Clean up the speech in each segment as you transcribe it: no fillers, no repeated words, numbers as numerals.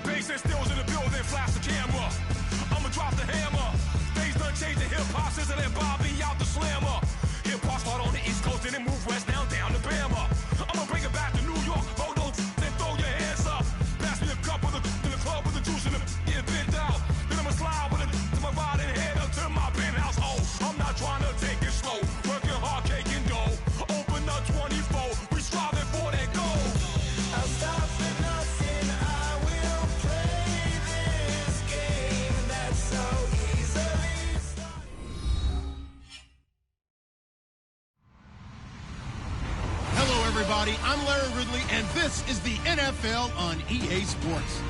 Bass and stills in the building, flash the camera. I'ma drop the hammer. Things done changed, the hip-hop sizzle and Bobby out the slammer. Hip-hop start on the East Coast and then move west down to Bama. I'ma bring it back to New York, hold on, then throw your hands up. Pass me a cup of the club with the juice in the get bent out. Then I'ma slide with it to my ride and head up to my penthouse. Oh, I'm not trying to take it slow, working hard, cake and dough. Open up 24, we striving for that goal. I'll stop for nothing, I will play this game that's so easily started. Hello, everybody. I'm Larry Ridley, and this is the NFL on EA Sports.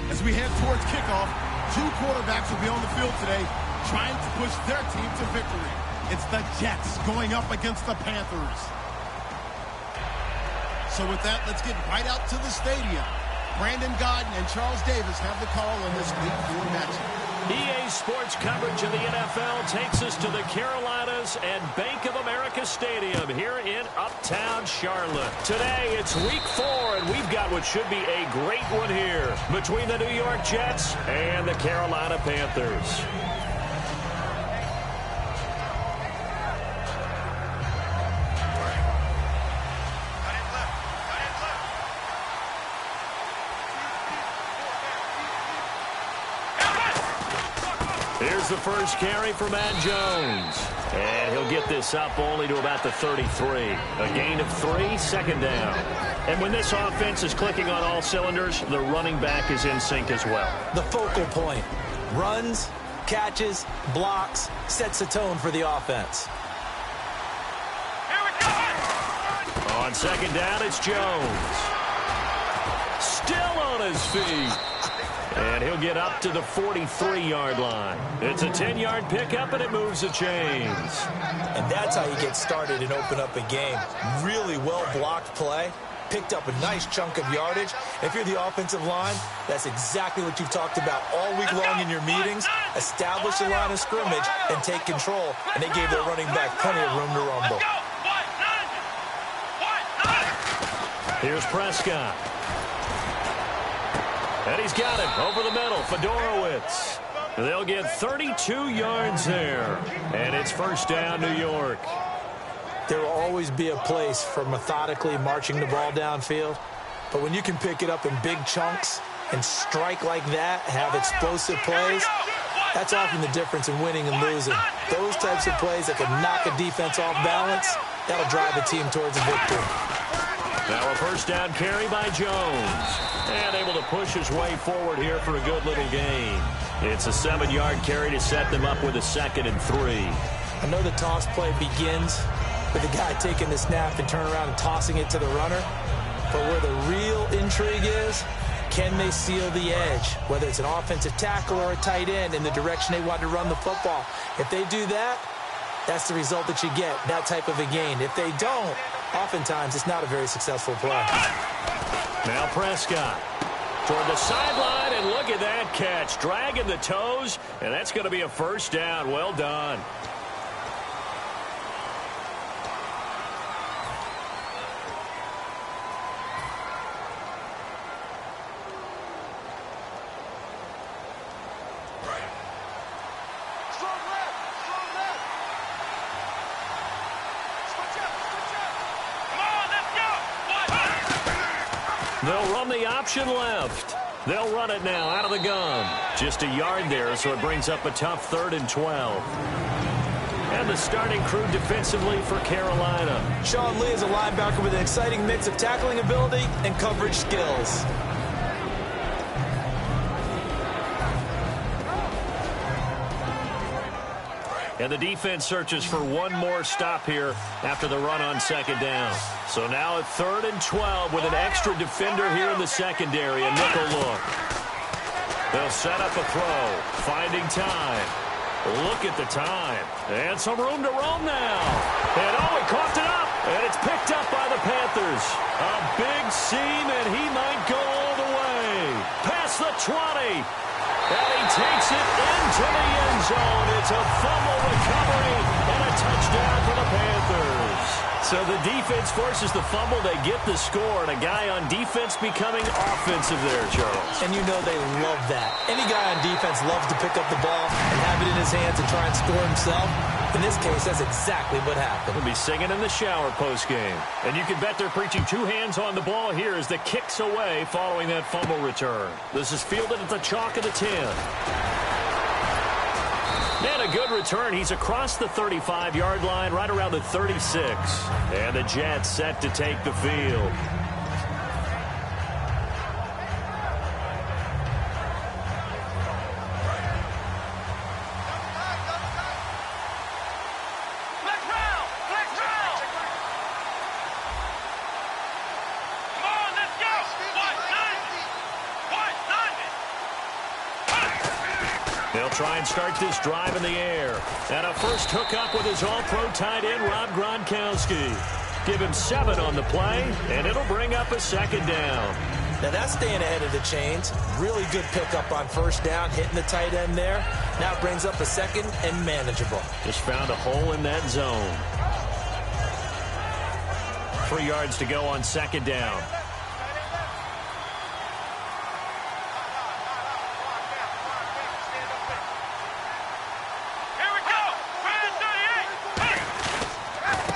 As we head towards kickoff, two quarterbacks will be on the field today trying to push their team to victory. It's the Jets going up against the Panthers. So with that, let's get right out to the stadium. Brandon Godden and Charles Davis have the call in this Week 4 matchup. EA Sports coverage of the NFL takes us to the Carolinas and Bank of America Stadium here in Uptown Charlotte. Today, it's Week 4, and we've got what should be a great one here between the New York Jets and the Carolina Panthers. Here's the first carry for Matt Jones. And he'll get this up only to about the 33. A gain of 3, second down. And when this offense is clicking on all cylinders, the running back is in sync as well. The focal point. Runs, catches, blocks, sets the tone for the offense. Here we go! On second down, it's Jones. Still on his feet. And he'll get up to the 43-yard line. It's a 10-yard pickup, and it moves the chains. And that's how you get started and open up a game. Really well-blocked play. Picked up a nice chunk of yardage. If you're the offensive line, that's exactly what you've talked about all week long in your meetings. Establish the line of scrimmage and take control. And they gave their running back plenty of room to rumble. Here's Prescott. And he's got it over the middle. Fedorowicz. They'll get 32 yards there. And it's first down, New York. There will always be a place for methodically marching the ball downfield. But when you can pick it up in big chunks and strike like that, have explosive plays, that's often the difference in winning and losing. Those types of plays that can knock a defense off balance, that'll drive a team towards a victory. Now a first down carry by Jones. And able to push his way forward here for a good little gain. It's a 7-yard carry to set them up with a 2nd and 3. I know the toss play begins with the guy taking the snap and turn around and tossing it to the runner. But where the real intrigue is, can they seal the edge? Whether it's an offensive tackle or a tight end in the direction they want to run the football. If they do that, that's the result that you get, that type of a gain. If they don't, oftentimes it's not a very successful play. Now Prescott toward the sideline, and look at that catch. Dragging the toes, and that's going to be a first down. Well done. They'll run the option left. They'll run it now out of the gun. Just a yard there, so it brings up a tough 3rd and 12. And the starting crew defensively for Carolina. Sean Lee is a linebacker with an exciting mix of tackling ability and coverage skills. And the defense searches for one more stop here after the run on second down. So now at 3rd and 12 with an extra defender here in the secondary, a nickel look. They'll set up a throw, finding time. Look at the time. And some room to roam now. And oh, he coughed it up. And it's picked up by the Panthers. A big seam, and he might go all the way. Past the 20. And he takes it into the end zone. It's a fumble recovery and a touchdown for the Panthers. So the defense forces the fumble. They get the score, and a guy on defense becoming offensive there, Charles. And you know they love that. Any guy on defense loves to pick up the ball and have it in his hands and try and score himself. In this case, that's exactly what happened. He'll be singing in the shower post-game. And you can bet they're preaching two hands on the ball here as the kick's away following that fumble return. This is fielded at the chalk of the 10. And a good return. He's across the 35-yard line, right around the 36. And the Jets set to take the field. They'll try and start this drive in the air. And a first hookup with his all-pro tight end, Rob Gronkowski. Give him 7 on the play, and it'll bring up a second down. Now that's staying ahead of the chains. Really good pickup on first down, hitting the tight end there. Now it brings up a second and manageable. Just found a hole in that zone. 3 yards to go on second down.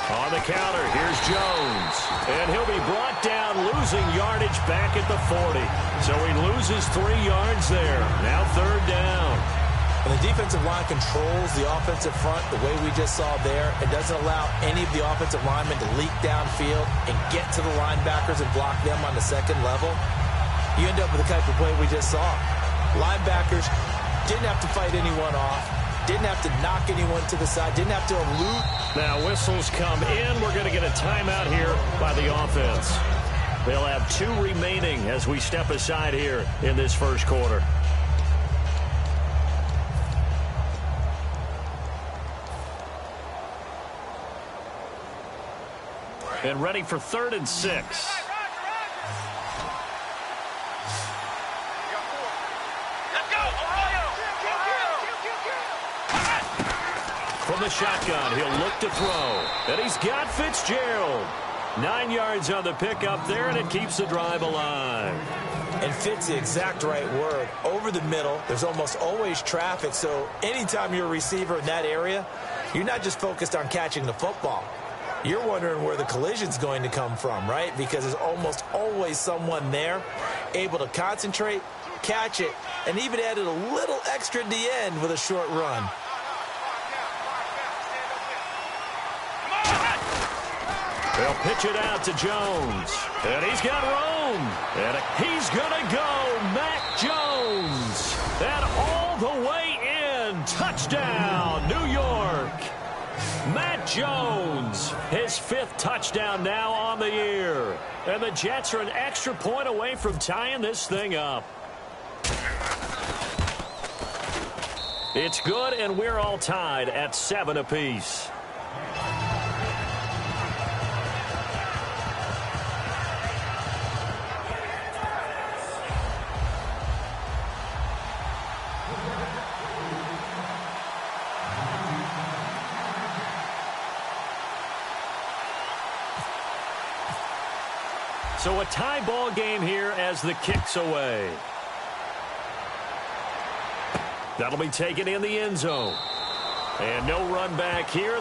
On the counter, here's Jones. And he'll be brought down, losing yardage back at the 40. So he loses 3 yards there. Now third down. When the defensive line controls the offensive front the way we just saw there, it doesn't allow any of the offensive linemen to leak downfield and get to the linebackers and block them on the second level. You end up with the type of play we just saw. Linebackers didn't have to fight anyone off. Didn't have to knock anyone to the side. Didn't have to elude. Now whistles come in. We're going to get a timeout here by the offense. They'll have 2 remaining as we step aside here in this first quarter. And ready for 3rd and 6. From the shotgun, he'll look to throw. And he's got Fitzgerald. 9 yards on the pickup there, and it keeps the drive alive. And fit's the exact right word. Over the middle, there's almost always traffic, so anytime you're a receiver in that area, you're not just focused on catching the football. You're wondering where the collision's going to come from, right? Because there's almost always someone there able to concentrate, catch it, and even added a little extra at the end with a short run. They'll pitch it out to Jones. And he's got room. And he's going to go. Mac Jones. And all the way in. Touchdown, New York. Matt Jones, his 5th touchdown now on the year. And the Jets are an extra point away from tying this thing up. It's good, and we're all tied at 7 apiece. So a tie ball game here as the kick's away. That'll be taken in the end zone. And no run back here.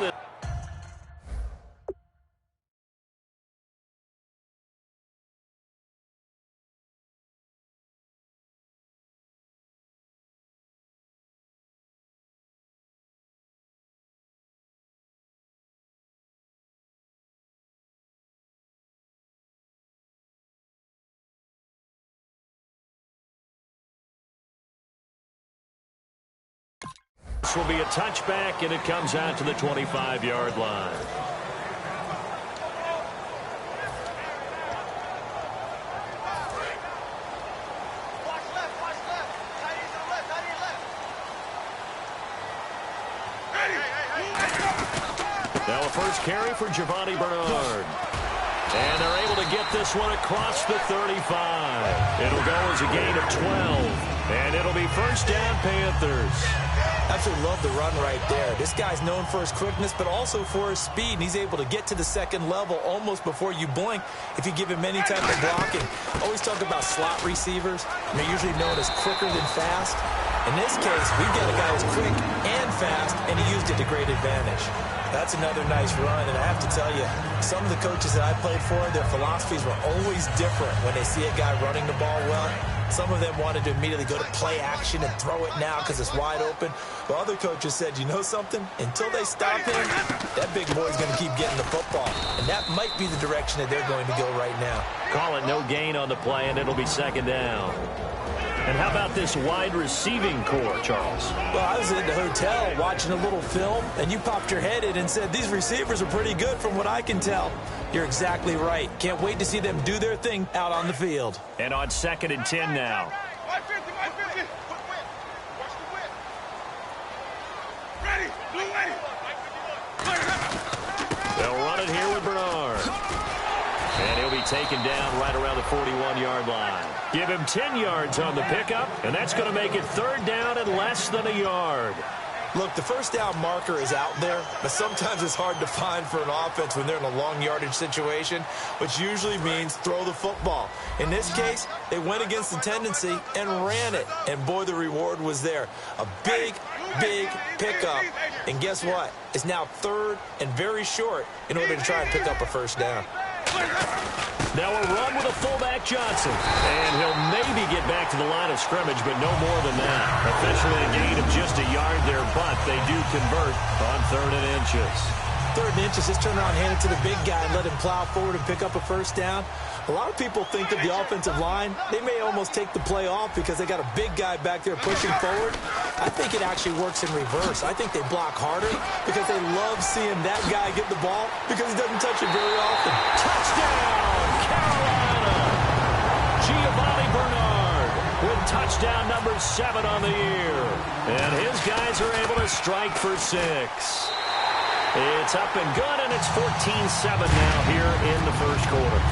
This will be a touchback, and it comes out to the 25-yard line. Now a first carry for Giovanni Bernard. And they're able to get this one across the 35. It'll go as a gain of 12. And it'll be first down, Panthers. Absolutely love the run right there. This guy's known for his quickness, but also for his speed. And he's able to get to the second level almost before you blink if you give him any type of blocking. Always talk about slot receivers. And they're usually known as quicker than fast. In this case, we've got a guy who's quick and fast, and he used it to great advantage. That's another nice run, and I have to tell you, some of the coaches that I played for, their philosophies were always different when they see a guy running the ball well. Some of them wanted to immediately go to play action and throw it now because it's wide open. But other coaches said, you know something? Until they stop him, that big boy's going to keep getting the football. And that might be the direction that they're going to go right now. Call it no gain on the play, and it'll be second down. And how about this wide receiving core, Charles? Well, I was in the hotel watching a little film, and you popped your head in and said, these receivers are pretty good from what I can tell. You're exactly right. Can't wait to see them do their thing out on the field. And on 2nd and 10 now. They'll run it here with Bernard. And he'll be taken down right around the 41-yard line. Give him 10 yards on the pickup, and that's going to make it 3rd down and less than a yard. Look, the first down marker is out there, but sometimes it's hard to find for an offense when they're in a long yardage situation, which usually means throw the football. In this case, they went against the tendency and ran it, and boy, the reward was there. A big, big pickup, and guess what? It's now 3rd and very short in order to try and pick up a first down. Now a run with a fullback Johnson. And he'll maybe get back to the line of scrimmage, but no more than that. Officially a gain of just a yard there, but they do convert on 3rd and inches. 3rd and inches, just turn around, hand it to the big guy, and let him plow forward and pick up a first down. A lot of people think that the offensive line, they may almost take the play off because they got a big guy back there pushing forward. I think it actually works in reverse. I think they block harder because they love seeing that guy get the ball because he doesn't touch it very often. Touchdown, Carolina! Giovanni Bernard with touchdown number 7 on the year. And his guys are able to strike for 6. It's up and good, and it's 14-7 now here in the first quarter.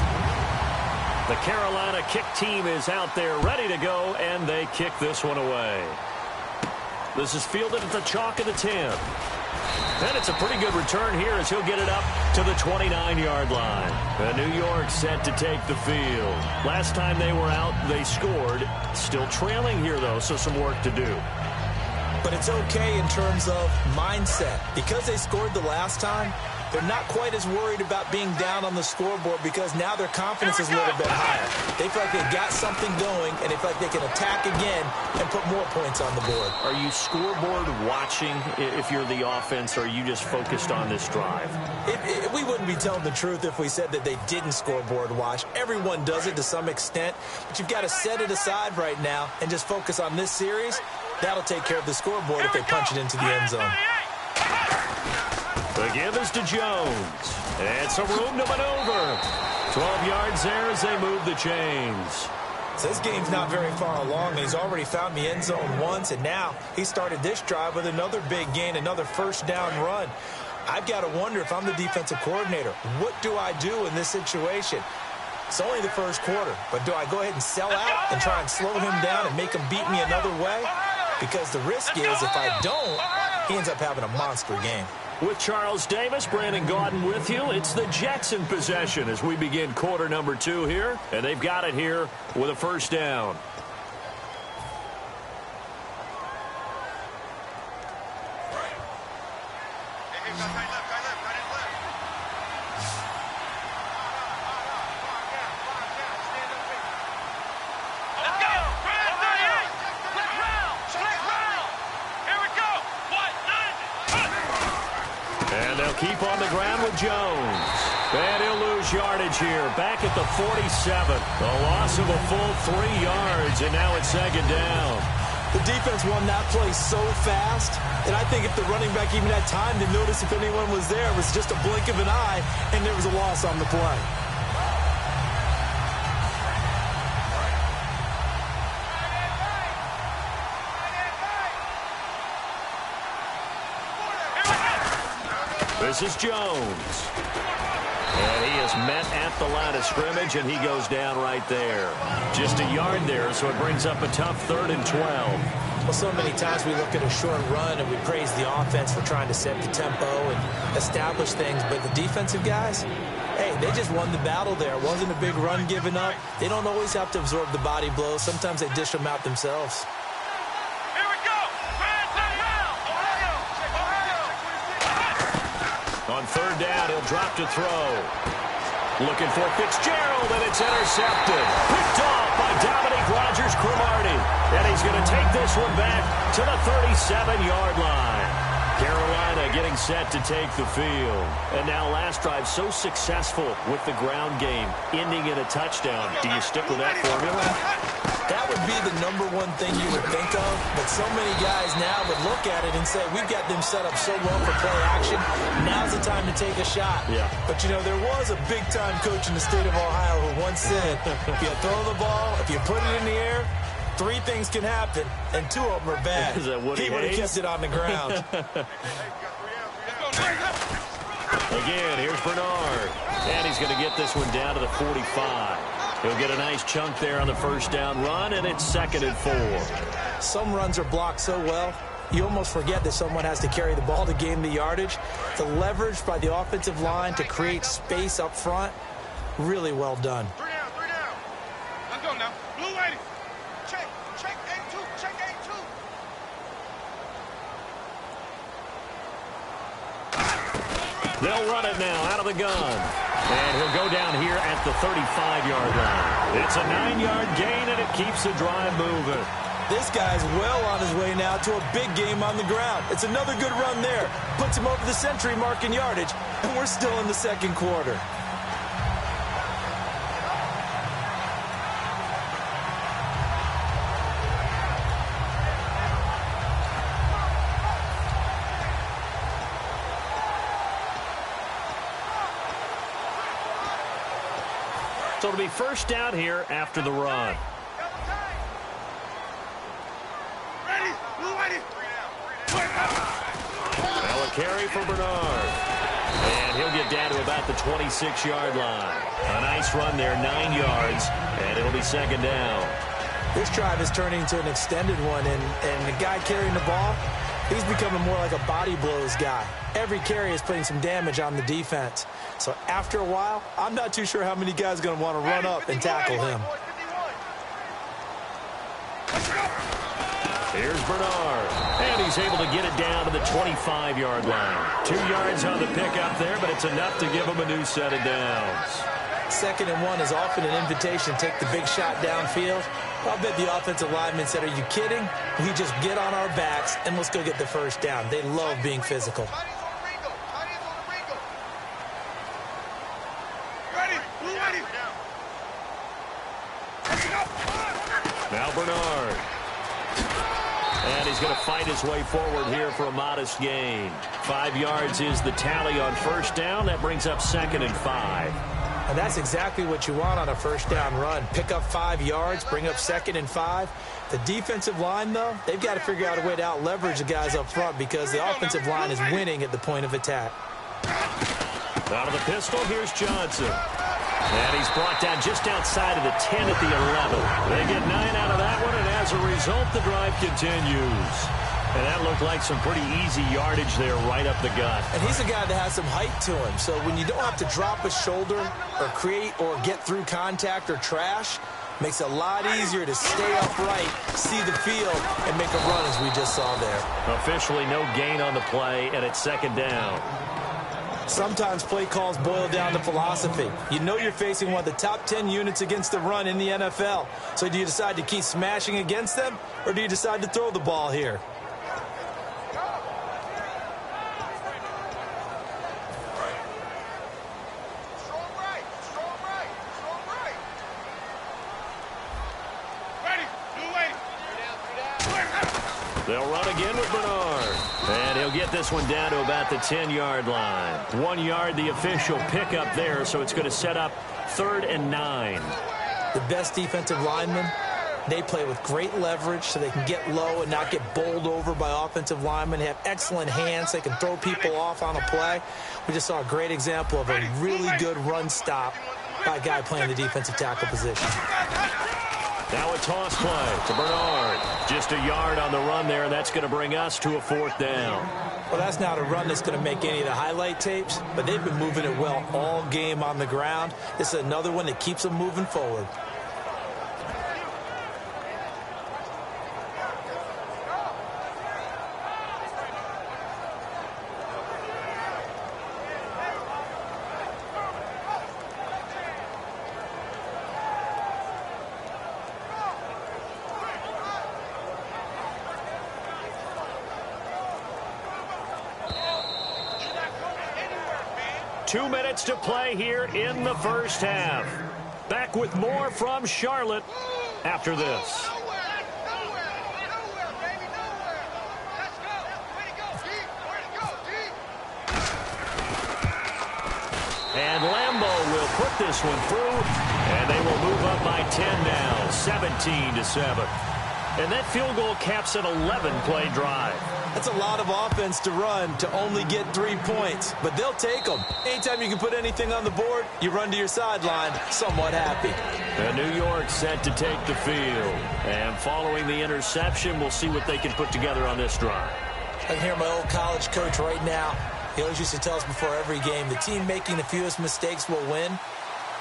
The Carolina kick team is out there ready to go, and they kick this one away. This is fielded at the chalk of the 10. And it's a pretty good return here as he'll get it up to the 29-yard line. And New York set to take the field. Last time they were out, they scored. Still trailing here, though, so some work to do. But it's okay in terms of mindset. Because they scored the last time, they're not quite as worried about being down on the scoreboard because now their confidence is a little bit higher. They feel like they've got something going, and they feel like they can attack again and put more points on the board. Are you scoreboard watching if you're the offense, or are you just focused on this drive? We wouldn't be telling the truth if we said that they didn't scoreboard watch. Everyone does it to some extent, but you've got to set it aside right now and just focus on this series. That'll take care of the scoreboard if they punch it into the end zone. The give is to Jones. And some room to maneuver. 12 yards there as they move the chains. So this game's not very far along. He's already found the end zone once, and now he started this drive with another big gain, another first down run. I've got to wonder if I'm the defensive coordinator, what do I do in this situation? It's only the first quarter, but do I go ahead and sell out and try and slow him down and make him beat me another way? Because the risk is if I don't, he ends up having a monster game. With Charles Davis, Brandon Gaudin with you. It's the Jets in possession as we begin quarter number 2 here. And they've got it here with a first down. Keep on the ground with Jones. And he'll lose yardage here. Back at the 47. A loss of a full 3 yards, and now it's second down. The defense won that play so fast, and I think if the running back even had time to notice if anyone was there, it was just a blink of an eye, and there was a loss on the play. This is Jones. And he is met at the line of scrimmage, and he goes down right there. Just a yard there, so it brings up a tough 3rd and 12. Well, so many times we look at a short run and we praise the offense for trying to set the tempo and establish things, but the defensive guys, hey, they just won the battle there. It wasn't a big run given up. They don't always have to absorb the body blows. Sometimes they dish them out themselves. Here we go. On third down, he'll drop to throw. Looking for Fitzgerald, and it's intercepted. Picked off by Dominique Rodgers-Cromartie. And he's going to take this one back to the 37-yard line. Carolina getting set to take the field. And now last drive so successful with the ground game, ending in a touchdown. Do you stick with that formula? That would be the number one thing you would think of, but so many guys now would look at it and say, we've got them set up so well for play action. Now's the time to take a shot. Yeah. But, you know, there was a big-time coach in the state of Ohio who once said, if you throw the ball, if you put it in the air, 3 things can happen, and 2 of them are bad. Is that what he would have kept it on the ground. Again, here's Bernard. And he's going to get this one down to the 45. He'll get a nice chunk there on the first down run, and it's 2nd and 4. Some runs are blocked so well, you almost forget that someone has to carry the ball to gain the yardage. The leverage by the offensive line to create space up front, really well done. 3 down. Let's go now. Blue lady. Check A2. Check A2. They'll run it now out of the gun. And he'll go down here at the 35-yard line. It's a 9-yard gain, and it keeps the drive moving. This guy's well on his way now to a big game on the ground. It's another good run there. Puts him over the century mark in yardage, and we're still in the second quarter. So it'll be first down here after the run. Ready. Blue lady. Now a carry for Bernard. And he'll get down to about the 26-yard line. A nice run there, 9 yards, and it'll be 2nd down. This drive is turning into an extended one, and the guy carrying the ball, he's becoming more like a body blows guy. Every carry is putting some damage on the defense. So after a while, I'm not too sure how many guys are going to want to run up and tackle him. Here's Bernard. And he's able to get it down to the 25-yard line. 2 yards on the pickup there, but it's enough to give him a new set of downs. 2nd and 1 is often an invitation to take the big shot downfield. I'll bet the offensive lineman said, are you kidding? We just get on our backs and let's go get the first down. They love being physical. Now Bernard. And he's going to fight his way forward here for a modest gain. 5 yards is the tally on first down. That brings up 2nd and 5. And that's exactly what you want on a first down run. Pick up 5 yards, bring up 2nd and 5. The defensive line, though, they've got to figure out a way to out-leverage the guys up front because the offensive line is winning at the point of attack. Out of the pistol, here's Johnson. And he's brought down just outside of the 10 at the 11. They get 9 out of that one, and as a result, the drive continues. And that looked like some pretty easy yardage there right up the gut. And he's a guy that has some height to him. So when you don't have to drop a shoulder or create or get through contact or trash, makes it a lot easier to stay upright, see the field, and make a run as we just saw there. Officially no gain on the play, and it's 2nd down. Sometimes play calls boil down to philosophy. You know you're facing one of the top 10 units against the run in the NFL. So do you decide to keep smashing against them, or do you decide to throw the ball here? They'll run again with Bernard. And he'll get this one down to about the 10-yard line. 1 yard, the official pickup there, so it's going to set up 3rd and 9. The best defensive linemen, they play with great leverage so they can get low and not get bowled over by offensive linemen. They have excellent hands. They can throw people off on a play. We just saw a great example of a really good run stop by a guy playing the defensive tackle position. Now a toss play to Bernard. Just a yard on the run there, and that's going to bring us to a 4th down. Well, that's not a run that's going to make any of the highlight tapes, but they've been moving it well all game on the ground. This is another one that keeps them moving forward. Two minutes to play here in the first half. Back with more from Charlotte after this. And Lambeau will put this one through, and they will move up by 10 now, 17-7. And that field goal caps an 11-play drive. That's a lot of offense to run to only get 3 points, but they'll take them. Anytime you can put anything on the board, you run to your sideline somewhat happy. And New York set to take the field. And following the interception, we'll see what they can put together on this drive. I can hear my old college coach right now. He always used to tell us before every game, the team making the fewest mistakes will win.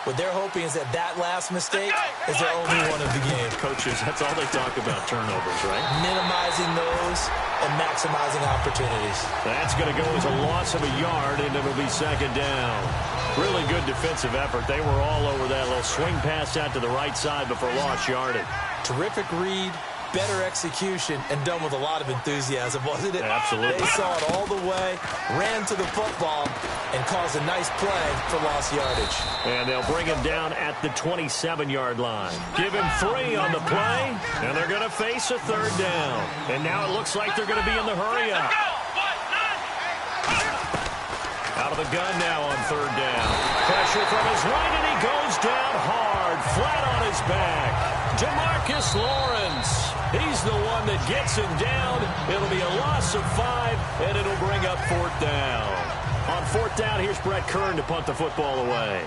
What they're hoping is that last mistake is their only one of the game. Coaches, that's all they talk about, turnovers, right? Minimizing those and maximizing opportunities. That's going to go as a loss of a yard, and it'll be 2nd down. Really good defensive effort. They were all over that little swing pass out to the right side before lost yardage. Terrific read, better execution, and done with a lot of enthusiasm, wasn't it? Absolutely. They saw it all the way, ran to the football, and caused a nice play for lost yardage. And they'll bring him down at the 27-yard line. Give him 3 on the play, and they're going to face a 3rd down. And now it looks like they're going to be in the hurry-up. Out of the gun now on 3rd down. Pressure from his right, and he goes down hard, flat on his back. DeMarcus Lawrence. He's the one that gets him down. It'll be a loss of 5, and it'll bring up 4th down. On 4th down, here's Brett Kern to punt the football away.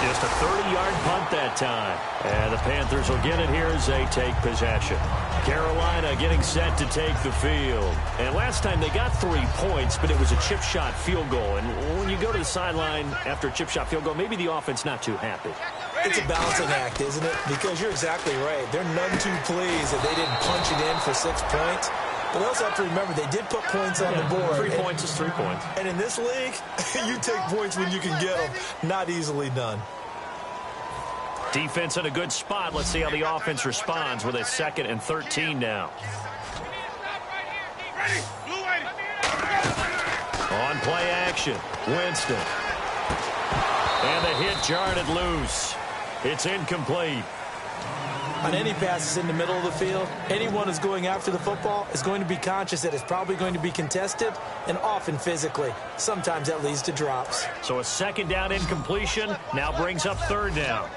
Just a 30-yard punt that time. And the Panthers will get it here as they take possession. Carolina getting set to take the field. And last time they got 3 points, but it was a chip shot field goal. And when you go to the sideline after a chip shot field goal, maybe the offense not too happy. It's a balancing act, isn't it? Because you're exactly right. They're none too pleased that they didn't punch it in for 6 points. But they also have to remember they did put points on the board. 3 points is 3 points. And in this league, you take points when you can get them. Not easily done. Defense in a good spot. Let's see how the offense responds with a 2nd and 13 now. On play action, Winston. And the hit jarred it loose. It's incomplete. On any passes in the middle of the field, anyone who's going after the football is going to be conscious that it's probably going to be contested, and often physically. Sometimes that leads to drops. So a 2nd down incompletion now brings up 3rd down.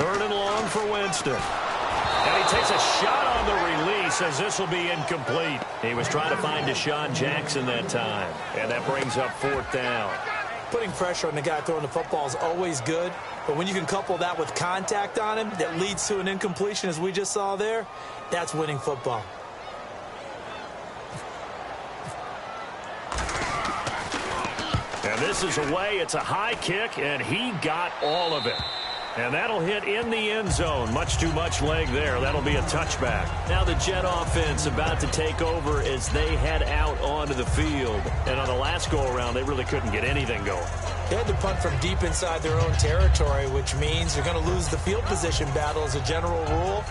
3rd and long for Winston. And he takes a shot on the release as this will be incomplete. He was trying to find Deshaun Jackson that time. And that brings up 4th down. Putting pressure on the guy throwing the football is always good. But when you can couple that with contact on him that leads to an incompletion, as we just saw there, that's winning football. And this is away. It's a high kick, and he got all of it. And that'll hit in the end zone. Much too much leg there. That'll be a touchback. Now the Jet offense about to take over as they head out onto the field. And on the last go-around, they really couldn't get anything going. They had to punt from deep inside their own territory, which means you're going to lose the field position battle as a general rule.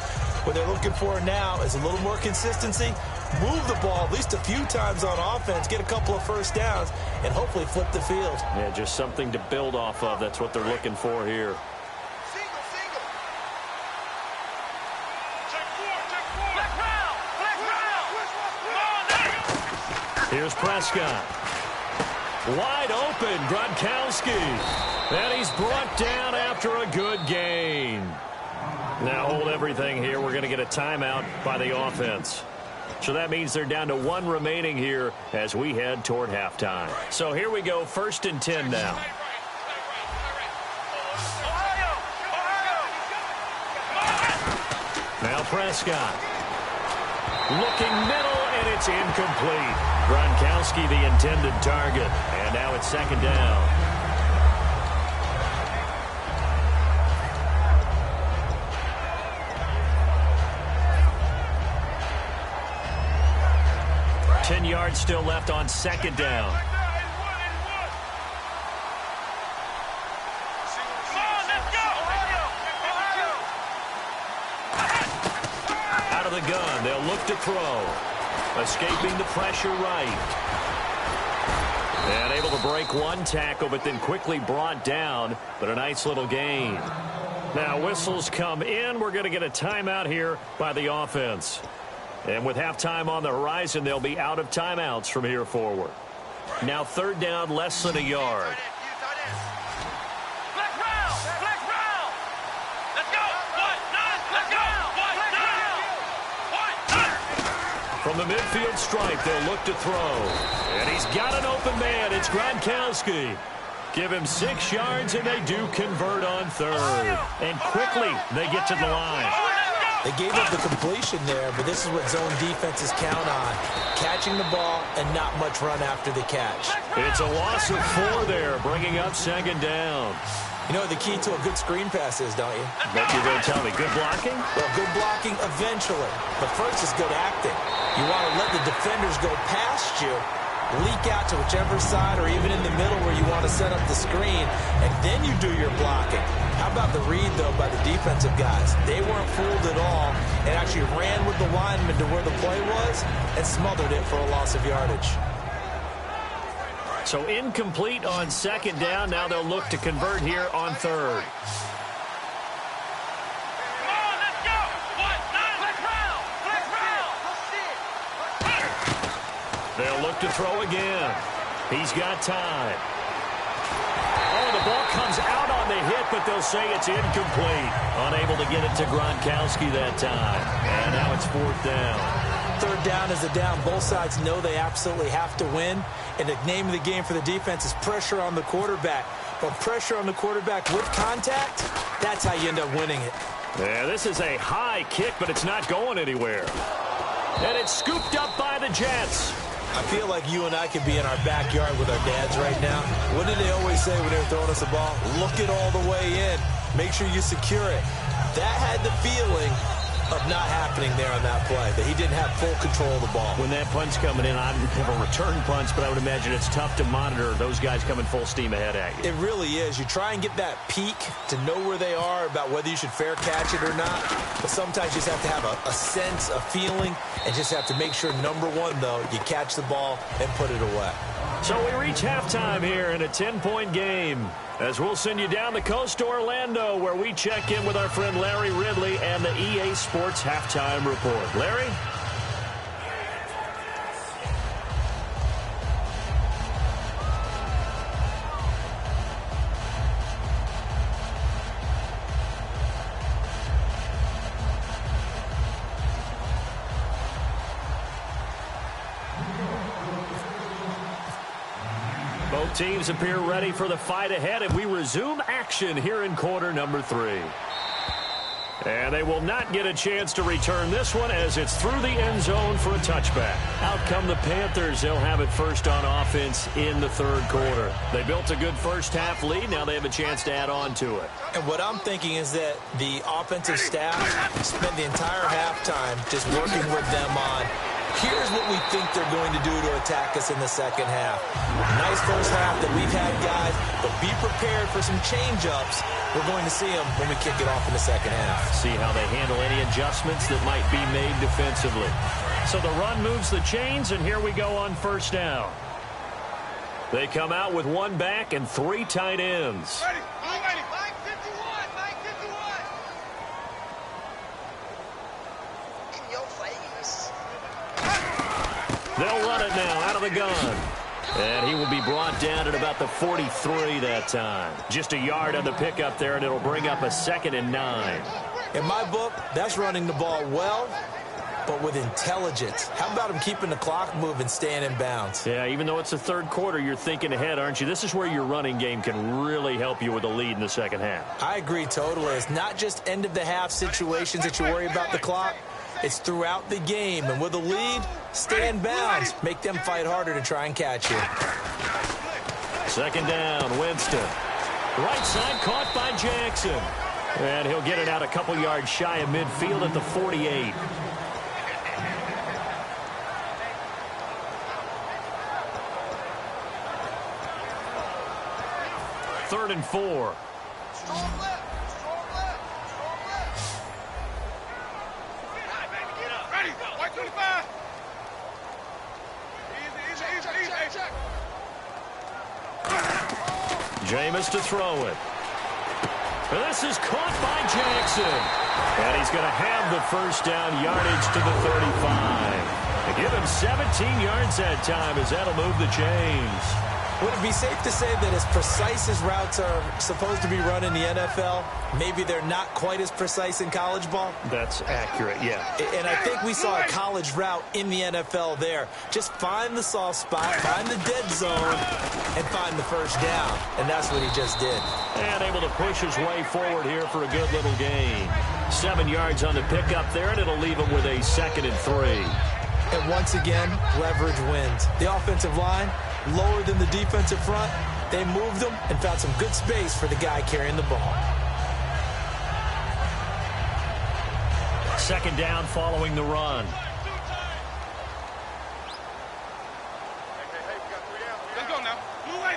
What they're looking for now is a little more consistency, move the ball at least a few times on offense, get a couple of first downs, and hopefully flip the field. Yeah, just something to build off of. That's what they're looking for here. Here's Prescott. Wide open, Gronkowski. And he's brought down after a good gain. Now hold everything here. We're going to get a timeout by the offense. So that means they're down to 1 remaining here as we head toward halftime. So here we go, 1st and 10 now. Now Prescott. Looking middle, and it's incomplete. Gronkowski the intended target. And now it's 2nd down. Yards still left on 2nd down. Out of the gun, they'll look to throw. Escaping the pressure right. And able to break 1 tackle, but then quickly brought down. But a nice little gain. Now whistles come in. We're going to get a timeout here by the offense. And with halftime on the horizon, they'll be out of timeouts from here forward. Now 3rd down, less than a yard. From the midfield stripe, they'll look to throw. And he's got an open man. It's Gronkowski. Give him 6 yards, and they do convert on 3rd. And quickly, they get to the line. They gave up the completion there, but this is what zone defenses count on. Catching the ball and not much run after the catch. It's a loss of 4 there, bringing up 2nd down. You know what the key to a good screen pass is, don't you? But you're going to tell me, good blocking? Well, good blocking eventually. But first is good acting. You want to let the defenders go past you, leak out to whichever side or even in the middle where you want to set up the screen, and then you do your blocking. How about the read, though, by the defensive guys? They weren't fooled at all and actually ran with the lineman to where the play was and smothered it for a loss of yardage. So incomplete on 2nd down. Now they'll look to convert here on 3rd. They'll look to throw again. He's got time. Oh, the ball comes out on the hit, but they'll say it's incomplete. Unable to get it to Gronkowski that time. And now it's 4th down. 3rd down is a down. Both sides know they absolutely have to win. And the name of the game for the defense is pressure on the quarterback. But pressure on the quarterback with contact, that's how you end up winning it. Yeah, this is a high kick, but it's not going anywhere. And it's scooped up by the Jets. I feel like you and I could be in our backyard with our dads right now. What did they always say when they were throwing us a ball? Look it all the way in. Make sure you secure it. That had the feeling of not happening there on that play, that he didn't have full control of the ball. When that punt's coming in, I have a return punch, but I would imagine it's tough to monitor those guys coming full steam ahead at you. It really is. You try and get that peek to know where they are, about whether you should fair catch it or not. But sometimes you just have to have a sense, a feeling, and just have to make sure, number one, though, you catch the ball and put it away. So we reach halftime here in a 10-point game, as we'll send you down the coast to Orlando, where we check in with our friend Larry Ridley and the EA Sports Halftime Report. Larry? Both teams appear ready for the fight ahead, and we resume action here in quarter number 3. And they will not get a chance to return this one, as it's through the end zone for a touchback. Out come the Panthers. They'll have it first on offense in the 3rd quarter. They built a good first-half lead. Now they have a chance to add on to it. And what I'm thinking is that the offensive staff spent the entire halftime just working with them on, here's what we think they're going to do to attack us in the second half. Nice first half that we've had, guys, but be prepared for some change-ups. We're going to see them when we kick it off in the second half. See how they handle any adjustments that might be made defensively. So the run moves the chains, and here we go on first down. They come out with 1 back and 3 tight ends. Ready. Mike 51. Mike 51. In your face. They'll run it now out of the gun. And he will be brought down at about the 43 that time. Just a yard on the pickup there, and it'll bring up a 2nd and 9. In my book, that's running the ball well, but with intelligence. How about him keeping the clock moving, staying in bounds? Yeah, even though it's the third quarter, you're thinking ahead, aren't you? This is where your running game can really help you with a lead in the second half. I agree totally. It's not just end-of-the-half situations that you worry about the clock. It's throughout the game. And with a lead, stay in bounds. Make them fight harder to try and catch you. 2nd down, Winston. Right side caught by Jackson. And he'll get it out a couple yards shy of midfield at the 48. Third and 4. Strong left. Strong left. Strong left. Ready. White 25. Easy. Jameis to throw it. And this is caught by Jackson. And he's going to have the first down, yardage to the 35. They give him 17 yards that time as that'll move the chains. Would it be safe to say that as precise as routes are supposed to be run in the NFL, maybe they're not quite as precise in college ball? That's accurate, yeah. And I think we saw a college route in the NFL there. Just find the soft spot, find the dead zone, and find the first down. And that's what he just did. And able to push his way forward here for a good little gain. 7 yards on the pickup there, and it'll leave him with a 2nd and 3. And once again, leverage wins. The offensive line, lower than the defensive front. They moved them and found some good space for the guy carrying the ball. 2nd down following the run. Let's go now. Blue way.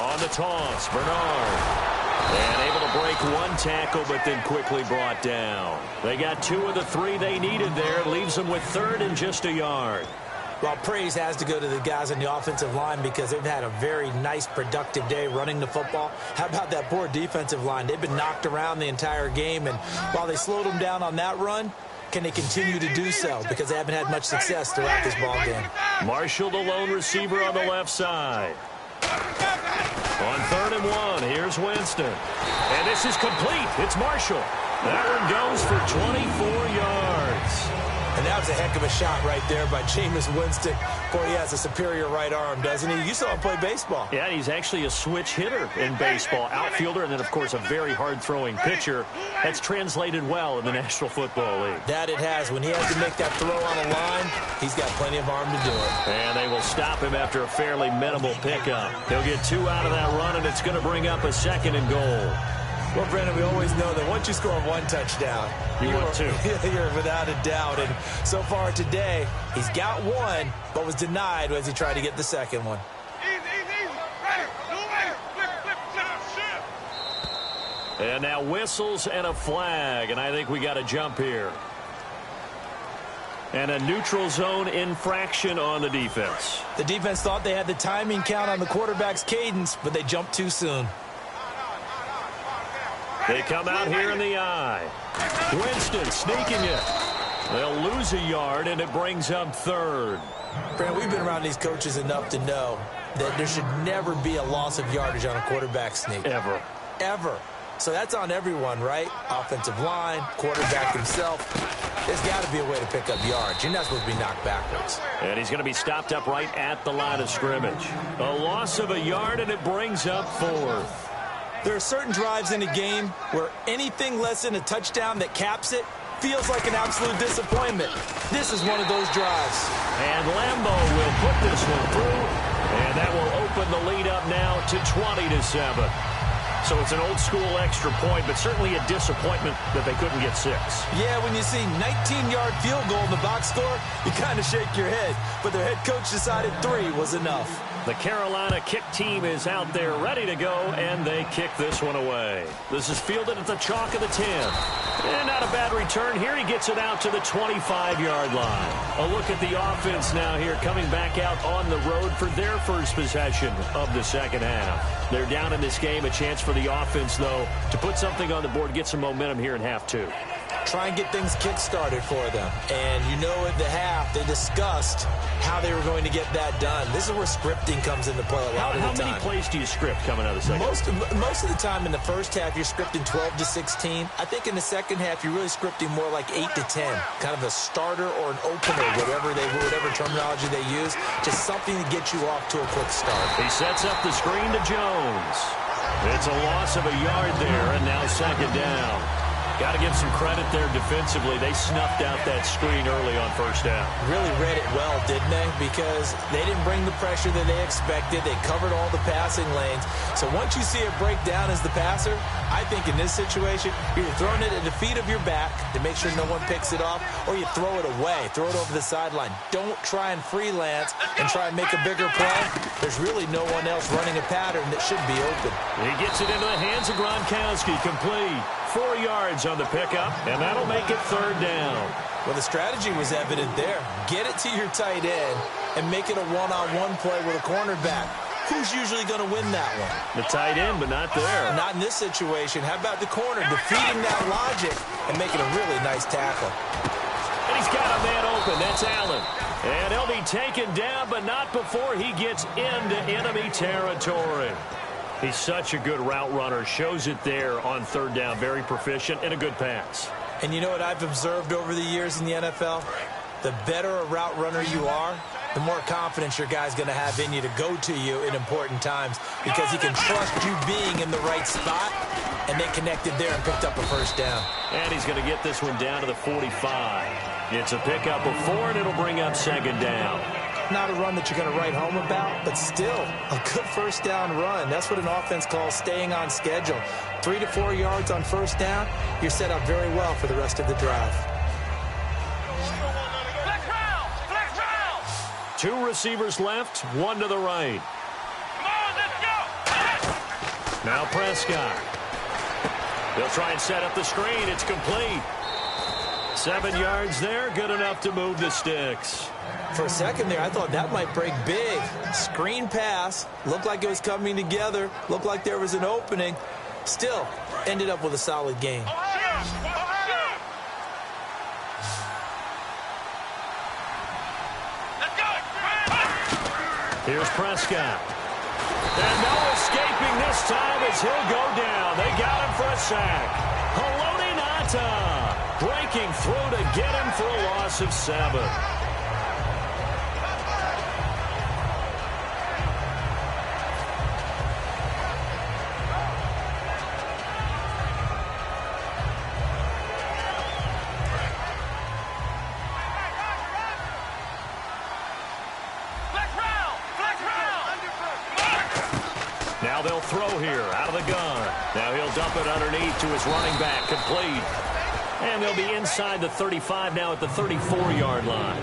On the toss, Bernard. And able to break one tackle, but then quickly brought down. They got 2 of the 3 they needed there. Leaves them with 3rd and just a yard. Well, praise has to go to the guys on the offensive line because they've had a very nice, productive day running the football. How about that poor defensive line? They've been knocked around the entire game, and while they slowed them down on that run, can they continue to do so? Because they haven't had much success throughout this ball game. Marshall, the lone receiver on the left side. On 3rd and 1, here's Winston. And this is complete. It's Marshall. That one goes for 24 yards. And that was a heck of a shot right there by Jameis Winston. Boy, he has a superior right arm, doesn't he? You saw him play baseball. Yeah, he's actually a switch hitter in baseball. Outfielder, and then, of course, a very hard-throwing pitcher. That's translated well in the National Football League. That it has. When he has to make that throw on a line, he's got plenty of arm to do it. And they will stop him after a fairly minimal pickup. He'll get 2 out of that run, and it's going to bring up a 2nd and goal. Well, Brandon, we always know that once you score 1 touchdown, you're 2. You're without a doubt. And so far today, he's got 1, but was denied as he tried to get the 2nd one. Easy. Ready. Blue way. Flip. And now whistles and a flag, and I think we got a jump here. And a neutral zone infraction on the defense. The defense thought they had the timing count on the quarterback's cadence, but they jumped too soon. They come out here in the eye. Winston sneaking it. They'll lose a yard, and it brings up 3rd. Brandon, we've been around these coaches enough to know that there should never be a loss of yardage on a quarterback sneak. Ever. So that's on everyone, right? Offensive line, quarterback himself. There's got to be a way to pick up yards. You're not supposed to be knocked backwards. And he's going to be stopped up right at the line of scrimmage. A loss of a yard, and it brings up 4th. There are certain drives in a game where anything less than a touchdown that caps it feels like an absolute disappointment. This is one of those drives. And Lambeau will put this one through, and that will open the lead up now to 20-7. So it's an old-school extra point, but certainly a disappointment that they couldn't get 6. Yeah, when you see 19-yard field goal in the box score, you kind of shake your head. But their head coach decided 3 was enough. The Carolina kick team is out there ready to go, and they kick this one away. This is fielded at the chalk of the 10. And not a bad return here. He gets it out to the 25-yard line. A look at the offense now here, coming back out on the road for their first possession of the second half. They're down in this game. A chance for the offense, though, to put something on the board, get some momentum here in half 2. try and get things kick-started for them. And you know at the half, they discussed how they were going to get that done. This is where scripting comes into play a lot of the time. How many plays do you script coming out of the second? Most of the time in the first half, you're scripting 12 to 16. I think in the second half, you're really scripting more like 8 to 10. Kind of a starter or an opener, whatever terminology they use. Just something to get you off to a quick start. He sets up the screen to Jones. It's a loss of a yard there, and now second down. Got to give some credit there defensively. They snuffed out that screen early on first down. Really read it well, didn't they? Because they didn't bring the pressure that they expected. They covered all the passing lanes. So once you see it break down as the passer, I think in this situation, you're throwing it at the feet of your back to make sure no one picks it off, or you throw it away, throw it over the sideline. Don't try and freelance and try and make a bigger play. There's really no one else running a pattern that should be open. He gets it into the hands of Gronkowski, complete. 4 yards on the pickup, and that'll make it third down. Well, the strategy was evident there. Get it to your tight end and make it a one-on-one play with a cornerback. Who's usually going to win that one? The tight end, but not there. Not in this situation. How about the corner defeating that logic and making a really nice tackle? And he's got a man open. That's Allen. And he'll be taken down, but not before he gets into enemy territory. He's such a good route runner. Shows it there on third down. Very proficient and a good pass. And you know what I've observed over the years in the NFL? The better a route runner you are, the more confidence your guy's going to have in you to go to you in important times because he can trust you being in the right spot, and they connected there and picked up a first down. And he's going to get this one down to the 45. It's a pickup of 4, and it'll bring up second down. Not a run that you're going to write home about, but still a good first down run. That's what an offense calls staying on schedule. 3 to 4 yards on first down, you're set up very well for the rest of the drive. Flex round! 2 receivers left, 1 to the right. Come on, let's go! Now Prescott. They'll try and set up the screen. It's complete. 7 yards there, good enough to move the sticks. For a second there, I thought that might break big. Screen pass. Looked like it was coming together. Looked like there was an opening. Still, ended up with a solid game. Here's Prescott. And no escaping this time as he'll go down. They got him for a sack. Haloti Ngata breaking through to get him for a loss of 7. Now they'll throw here out of the gun. Now he'll dump it underneath to his running back, complete. And they'll be inside the 35 now at the 34-yard line.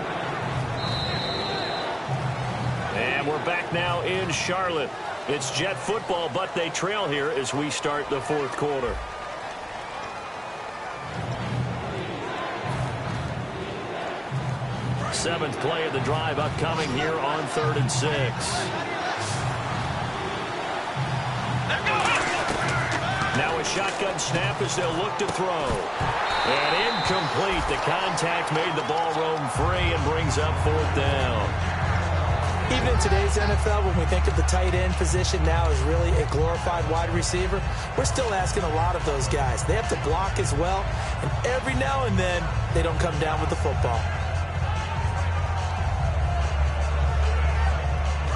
And we're back now in Charlotte. It's Jet football, but they trail here as we start the fourth quarter. Seventh play of the drive upcoming here on 3rd and 6. Now a shotgun snap as they'll look to throw. And incomplete. The contact made the ball roam free and brings up 4th down. Even in today's NFL, when we think of the tight end position now as really a glorified wide receiver, we're still asking a lot of those guys. They have to block as well, and every now and then they don't come down with the football.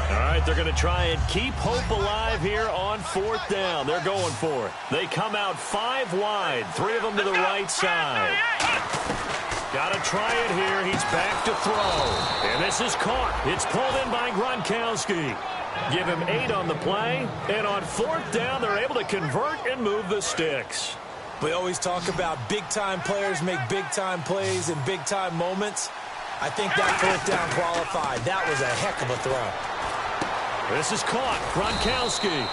All right, they're going to try and keep hope alive here on 4th down. They're going for it. They come out 5 wide, 3 of them to the right side. Got to try it here. He's back to throw. And this is caught. It's pulled in by Gronkowski. Give him 8 on the play. And on 4th down, they're able to convert and move the sticks. We always talk about big-time players make big-time plays in big-time moments. I think that 4th down qualified. That was a heck of a throw. This is caught. Gronkowski.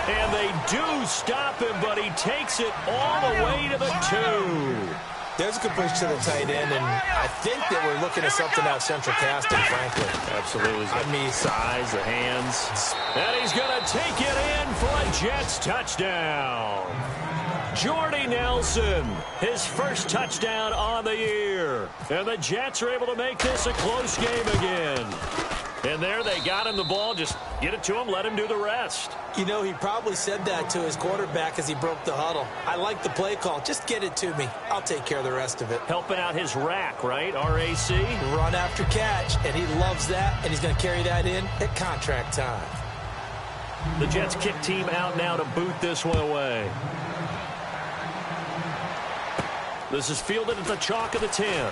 And they do stop him, but he takes it all the way to the 2. There's a good push to the tight end, and I think that we're looking at something out central casting, frankly. Absolutely. I mean, size, the hands. And he's going to take it in for a Jets touchdown. Jordy Nelson, his first touchdown on the year. And the Jets are able to make this a close game again. And there they got him the ball. Just get it to him, let him do the rest. You know, he probably said that to his quarterback as he broke the huddle. I like the play call. Just get it to me. I'll take care of the rest of it. Helping out his rack, right? RAC. Run after catch, and he loves that, and he's going to carry that in at contract time. The Jets kick team out now to boot this one away. This is fielded at the chalk of the 10.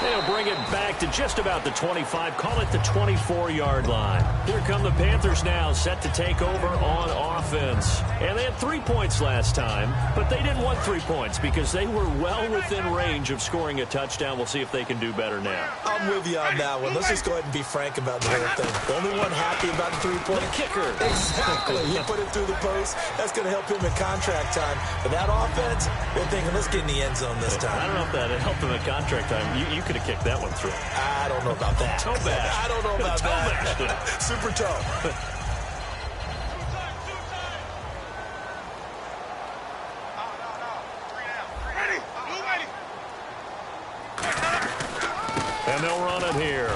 They'll bring it back to just about the 25. Call it the 24-yard line. Here come the Panthers now, set to take over on offense. And they had 3 points last time, but they didn't want 3 points because they were well within range of scoring a touchdown. We'll see if they can do better now. I'm with you on that one. Let's just go ahead and be frank about the whole thing. The only one happy about the 3-point. The kicker. Exactly. He put it through the post. That's going to help him in contract time. But that offense, they're thinking, let's get in the end zone this time. I don't know if that helped him in contract time. You could have kicked that one through. I don't know about that. Toe bash. I don't know about that. Super toe. And they'll run it here.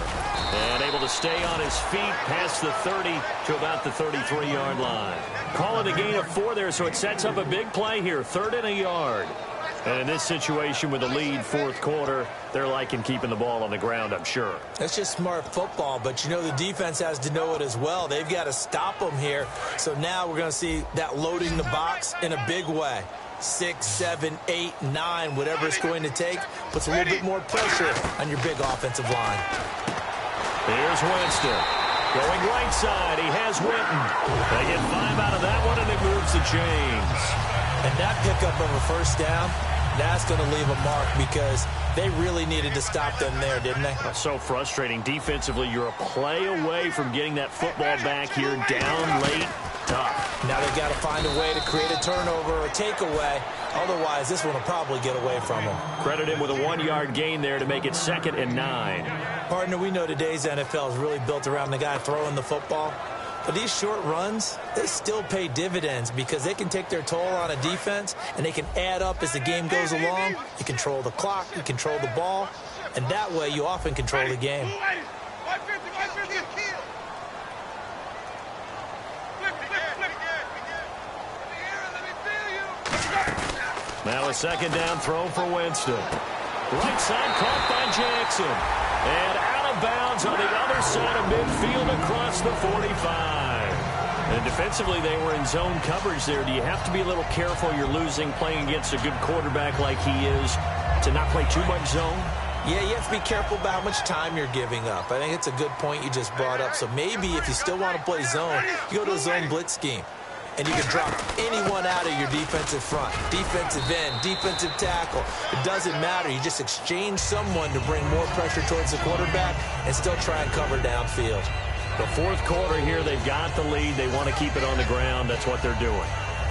And able to stay on his feet past the 30 to about the 33-yard line. Call it a gain of 4 there, so it sets up a big play here. 3rd and a yard. And in this situation with a lead 4th quarter, they're liking keeping the ball on the ground, I'm sure. That's just smart football, but you know the defense has to know it as well. They've got to stop them here. So now we're going to see that loading the box in a big way. 6, 7, 8, 9, whatever it's going to take, puts a little bit more pressure on your big offensive line. Here's Winston. Going right side, he has Winton. They get 5 out of that one, and it moves the chains. And that pickup of a first down, that's going to leave a mark because they really needed to stop them there, didn't they? So frustrating. Defensively, you're a play away from getting that football back here down late. Tough. Now they've got to find a way to create a turnover or a takeaway. Otherwise, this one will probably get away from them. Credit him with a 1-yard gain there to make it 2nd and 9. Partner, we know today's NFL is really built around the guy throwing the football. But these short runs, they still pay dividends because they can take their toll on a defense and they can add up as the game goes along. You control the clock, you control the ball, and that way you often control the game. Now a 2nd down throw for Winston. Right side caught by Jackson. And out of bounds on the other side of midfield across the 45. And defensively, they were in zone coverage there. Do you have to be a little careful? You're losing playing against a good quarterback like he is to not play too much zone? Yeah, you have to be careful about how much time you're giving up. I think it's a good point you just brought up. So maybe if you still want to play zone, you go to a zone blitz scheme. And you can drop anyone out of your defensive front, defensive end, defensive tackle. It doesn't matter. You just exchange someone to bring more pressure towards the quarterback and still try and cover downfield. The 4th quarter here, they've got the lead. They want to keep it on the ground. That's what they're doing.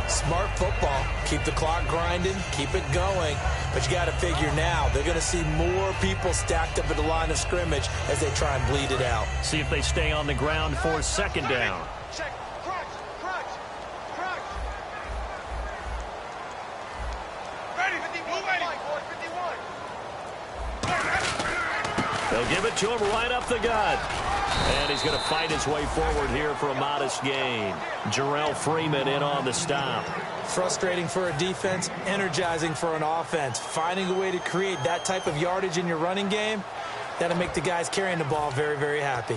Smart football. Keep the clock grinding. Keep it going. But you got to figure now they're going to see more people stacked up at the line of scrimmage as they try and bleed it out. See if they stay on the ground for 2nd down. They'll give it to him right up the gut. And he's going to fight his way forward here for a modest gain. Jarrell Freeman in on the stop. Frustrating for a defense, energizing for an offense. Finding a way to create that type of yardage in your running game, that'll make the guys carrying the ball very, very happy.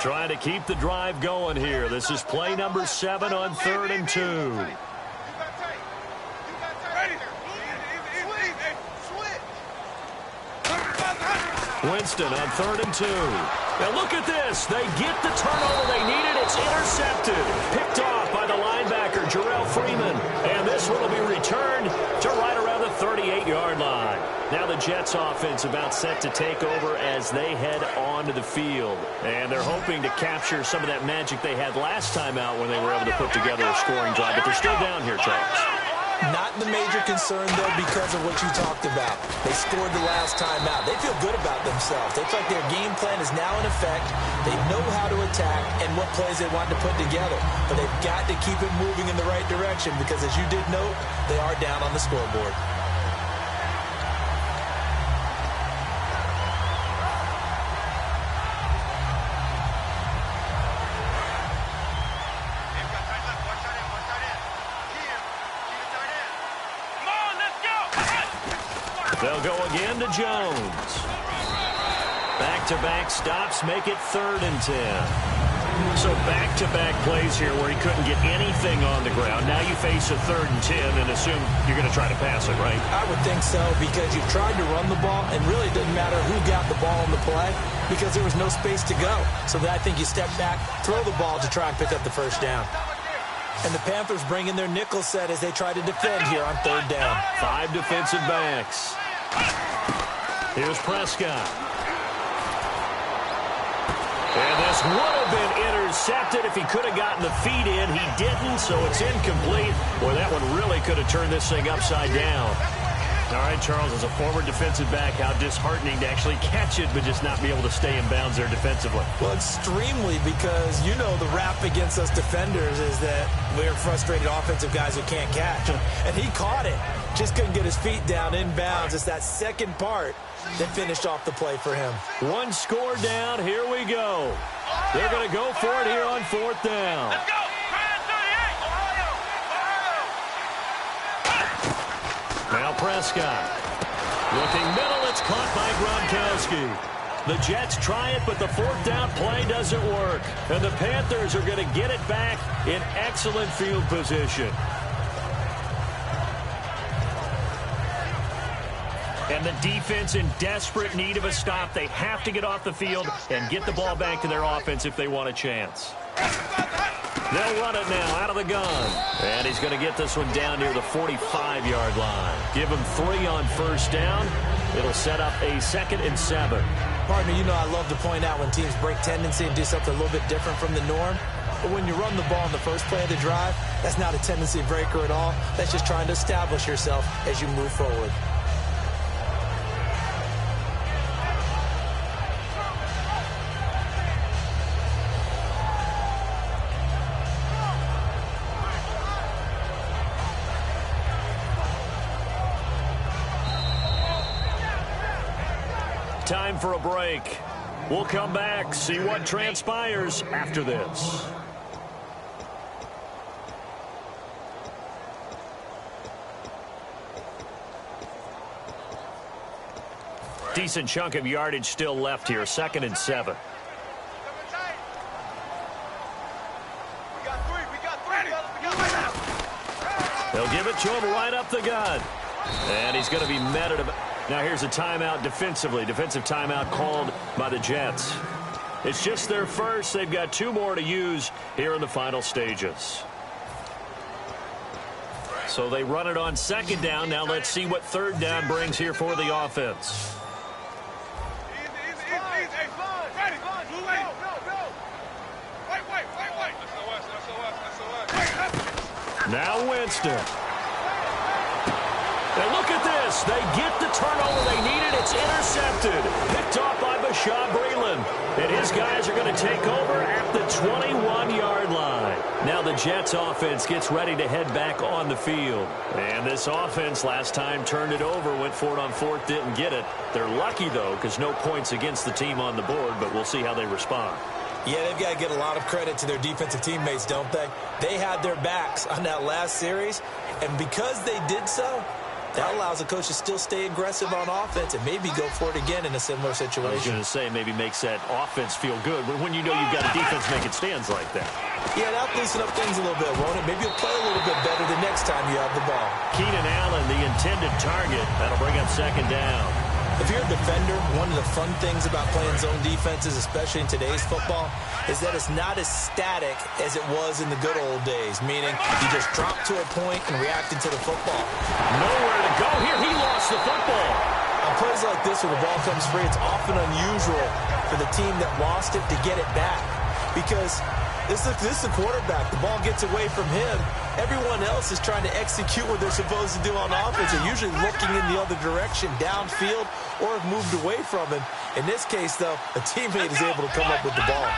Trying to keep the drive going here. This is play number 7 on 3rd and 2. Winston on 3rd and 2. Now look at this. They get the turnover they needed. It's intercepted. Picked off by the linebacker, Jarrell Freeman. And this one will be returned to right around the 38-yard line. Now the Jets offense about set to take over as they head onto the field. And they're hoping to capture some of that magic they had last time out when they were able to put together a scoring drive. But they're still down here, Charles. Not the major concern, though, because of what you talked about. They scored the last time out. They feel good about themselves. They feel like their game plan is now in effect. They know how to attack and what plays they want to put together. But they've got to keep it moving in the right direction because, as you did note, they are down on the scoreboard. They'll go again to Jones. Back-to-back stops make it 3rd and 10. So back-to-back plays here where he couldn't get anything on the ground. Now you face a 3rd and 10 and assume you're going to try to pass it, right? I would think so because you've tried to run the ball, and really it doesn't matter who got the ball on the play because there was no space to go. So I think you step back, throw the ball to try and pick up the first down. And the Panthers bring in their nickel set as they try to defend here on 3rd down. 5 defensive backs. Here's Prescott. And this would have been intercepted if he could have gotten the feet in. He didn't, so it's incomplete. Boy, that one really could have turned this thing upside down. All right, Charles, as a former defensive back, how disheartening to actually catch it but just not be able to stay in bounds there defensively. Well, extremely, because you know the rap against us defenders is that we're frustrated offensive guys who can't catch. And he caught it. Just couldn't get his feet down in bounds. It's that second part that finished off the play for him. One score down. Here we go. They're going to go for it here on 4th down. Let's go. Now Prescott. Looking middle. It's caught by Gronkowski. The Jets try it, but the 4th down play doesn't work. And the Panthers are going to get it back in excellent field position. And the defense in desperate need of a stop. They have to get off the field and get the ball back to their offense if they want a chance. They'll run it now out of the gun. And he's going to get this one down near the 45-yard line. Give him 3 on 1st down. It'll set up a 2nd and 7. Partner, you know I love to point out when teams break tendency and do something a little bit different from the norm. But when you run the ball in the first play of the drive, that's not a tendency breaker at all. That's just trying to establish yourself as you move forward. Time for a break. We'll come back, see what transpires after this. Decent chunk of yardage still left here. 2nd and 7. They'll give it to him right up the gut. And he's going to be met at about... Now here's a timeout defensively. Defensive timeout called by the Jets. It's just their first. They've got 2 more to use here in the final stages. So they run it on 2nd down. Now let's see what 3rd down brings here for the offense. Now Winston. And look at this. They get the turnover they needed. It's intercepted. Picked off by Bashaud Breeland. And his guys are going to take over at the 21-yard line. Now the Jets offense gets ready to head back on the field. And this offense last time turned it over, went for it on 4th, didn't get it. They're lucky, though, because no points against the team on the board, but we'll see how they respond. Yeah, they've got to get a lot of credit to their defensive teammates, don't they? They had their backs on that last series, and because they did so, that allows the coach to still stay aggressive on offense and maybe go for it again in a similar situation. I was going to say maybe makes that offense feel good, but when you know you've got a defense making stands like that. Yeah, that'll loosen up things a little bit, won't it? Maybe you'll play a little bit better the next time you have the ball. Keenan Allen, the intended target. That'll bring up 2nd down. If you're a defender, one of the fun things about playing zone defenses, especially in today's football, is that it's not as static as it was in the good old days, meaning you just drop to a point and reacted to the football. Nowhere to go here. He lost the football. On plays like this where the ball comes free, it's often unusual for the team that lost it to get it back because This is the quarterback. The ball gets away from him. Everyone else is trying to execute what they're supposed to do on offense. They're usually looking in the other direction, downfield, or have moved away from him. In this case, though, a teammate is able to come up with the ball.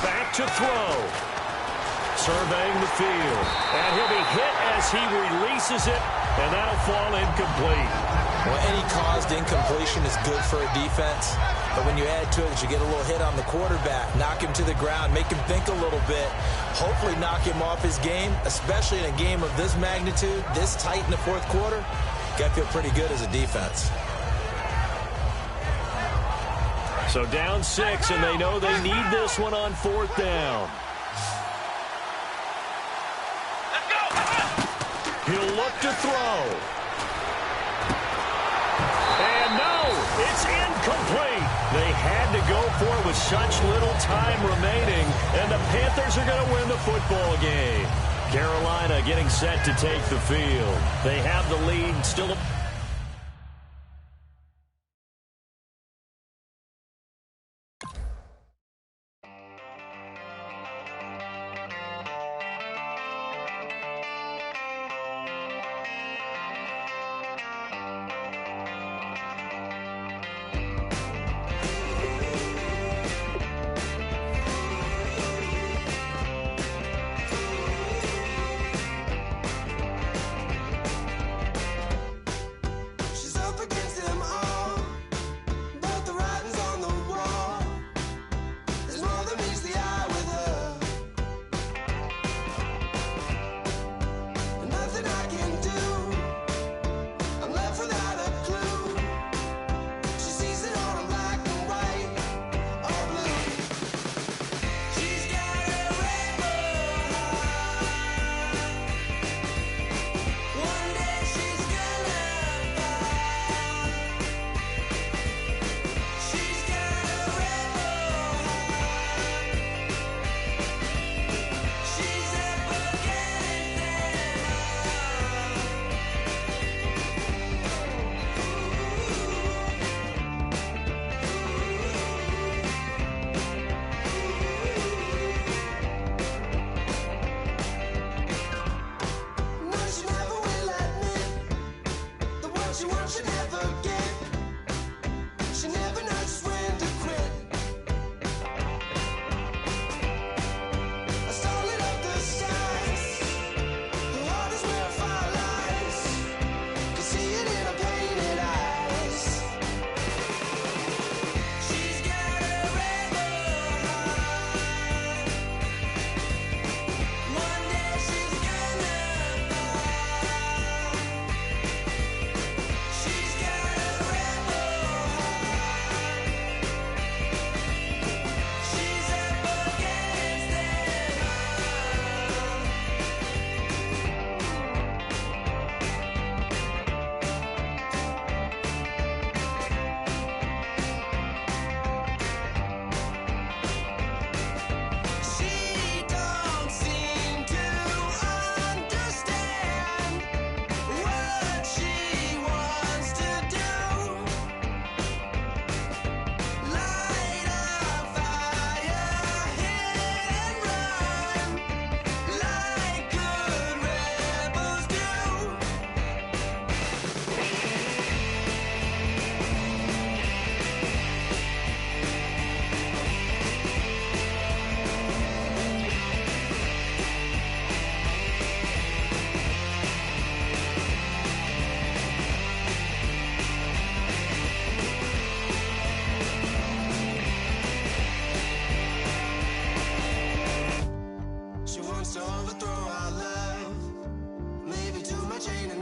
Back to throw. Surveying the field. And he'll be hit as he releases it, and that'll fall incomplete. Well, any caused incompletion is good for a defense. But when you add to it that you get a little hit on the quarterback, knock him to the ground, make him think a little bit, hopefully knock him off his game, especially in a game of this magnitude, this tight in the fourth quarter, got to feel pretty good as a defense. So down 6, and they know they need this one on 4th down. He'll look to throw. And no, it's incomplete. They had to go for it with such little time remaining, and the Panthers are going to win the football game. Carolina getting set to take the field. They have the lead still. chain